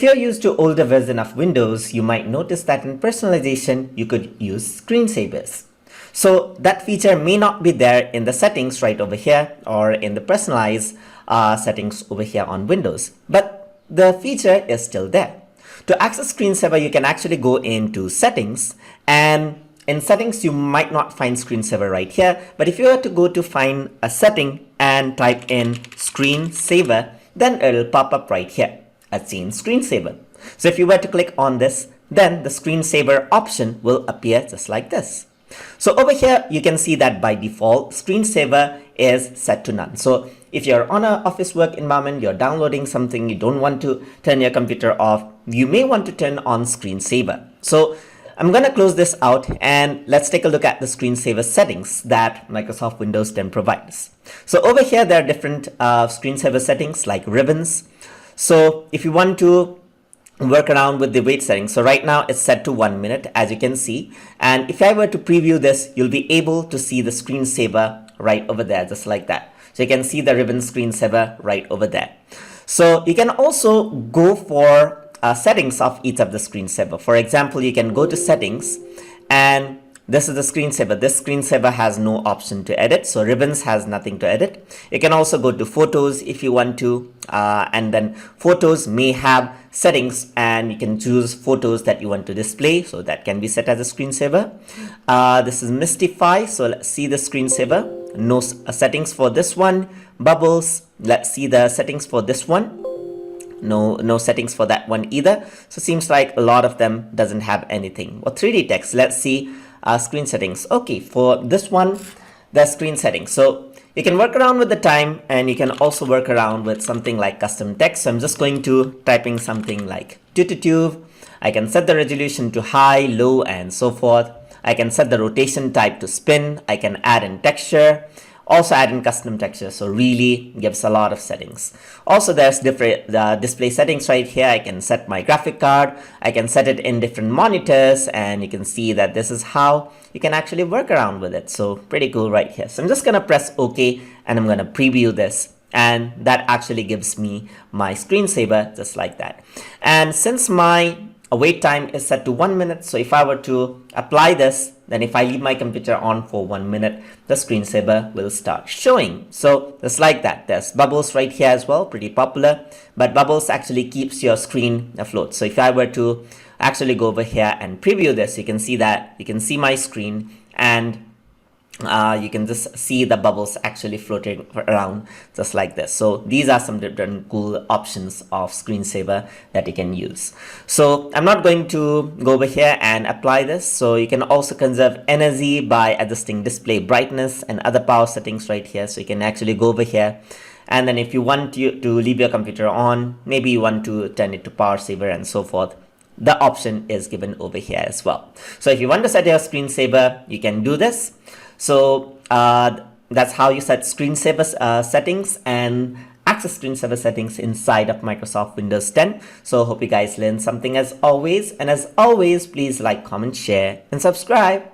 if you're used to older version of Windows, you might notice that in personalization, you could use screensavers. So that feature may not be there in the settings right over here or in the personalize settings over here on Windows, but the feature is still there. To access Screensaver, you can actually go into settings, and in settings, you might not find Screensaver right here, but if you were to go to find a setting and type in Screensaver, then it'll pop up right here as seen Screensaver. So if you were to click on this, then the Screensaver option will appear just like this. So over here, you can see that by default, Screensaver is set to none. So if you're on an office work environment, you're downloading something, you don't want to turn your computer off, you may want to turn on Screensaver. So I'm going to close this out and let's take a look at the Screensaver settings that Microsoft Windows 10 provides. So over here, there are different Screensaver settings like ribbons. So if you want to work around with the wait settings, so right now it's set to 1 minute, as you can see. And if I were to preview this, you'll be able to see the Screensaver right over there, just like that. So you can see the ribbon Screensaver right over there. So you can also go for settings of each of the Screensaver. For example, you can go to settings, and this is the Screensaver. This Screensaver has no option to edit, so ribbons has nothing to edit. You can also go to photos if you want to, and then photos may have settings, and you can choose photos that you want to display, so that can be set as a Screensaver. This is Mystify, so let's see the Screensaver. No settings for this one. Bubbles, let's see the settings for this one. No settings for that one either. So seems like a lot of them doesn't have anything. Or 3D text, let's see screen settings. Okay, for this one, the screen settings. So you can work around with the time, and you can also work around with something like custom text. So I'm just going to typing something like tututuve. I can set the resolution to high, low, and so forth. I can set the rotation type to spin. I can add in texture. Also add in custom texture, so really gives a lot of settings. Also, there's different display settings right here. I can set my graphic card. I can set it in different monitors, and you can see that this is how you can actually work around with it. So pretty cool right here. So I'm just gonna press OK, and I'm gonna preview this, and that actually gives me my Screensaver just like that. And since my wait time is set to 1 minute, so if I were to apply this, then if I leave my computer on for 1 minute, the Screensaver will start showing. So just like that. There's bubbles right here as well, pretty popular, but bubbles actually keeps your screen afloat. So if I were to actually go over here and preview this, you can see that you can see my screen, and you can just see the bubbles actually floating around just like this. So these are some different cool options of Screensaver that you can use. So I'm not going to go over here and apply this. So you can also conserve energy by adjusting display brightness and other power settings right here. So you can actually go over here, and then if you want to leave your computer on, maybe you want to turn it to power saver and so forth, the option is given over here as well. So if you want to set your Screensaver, you can do this. So that's how you set Screensaver settings and access Screensaver settings inside of Microsoft Windows 10. So hope you guys learned something as always. And as always, please like, comment, share, and subscribe.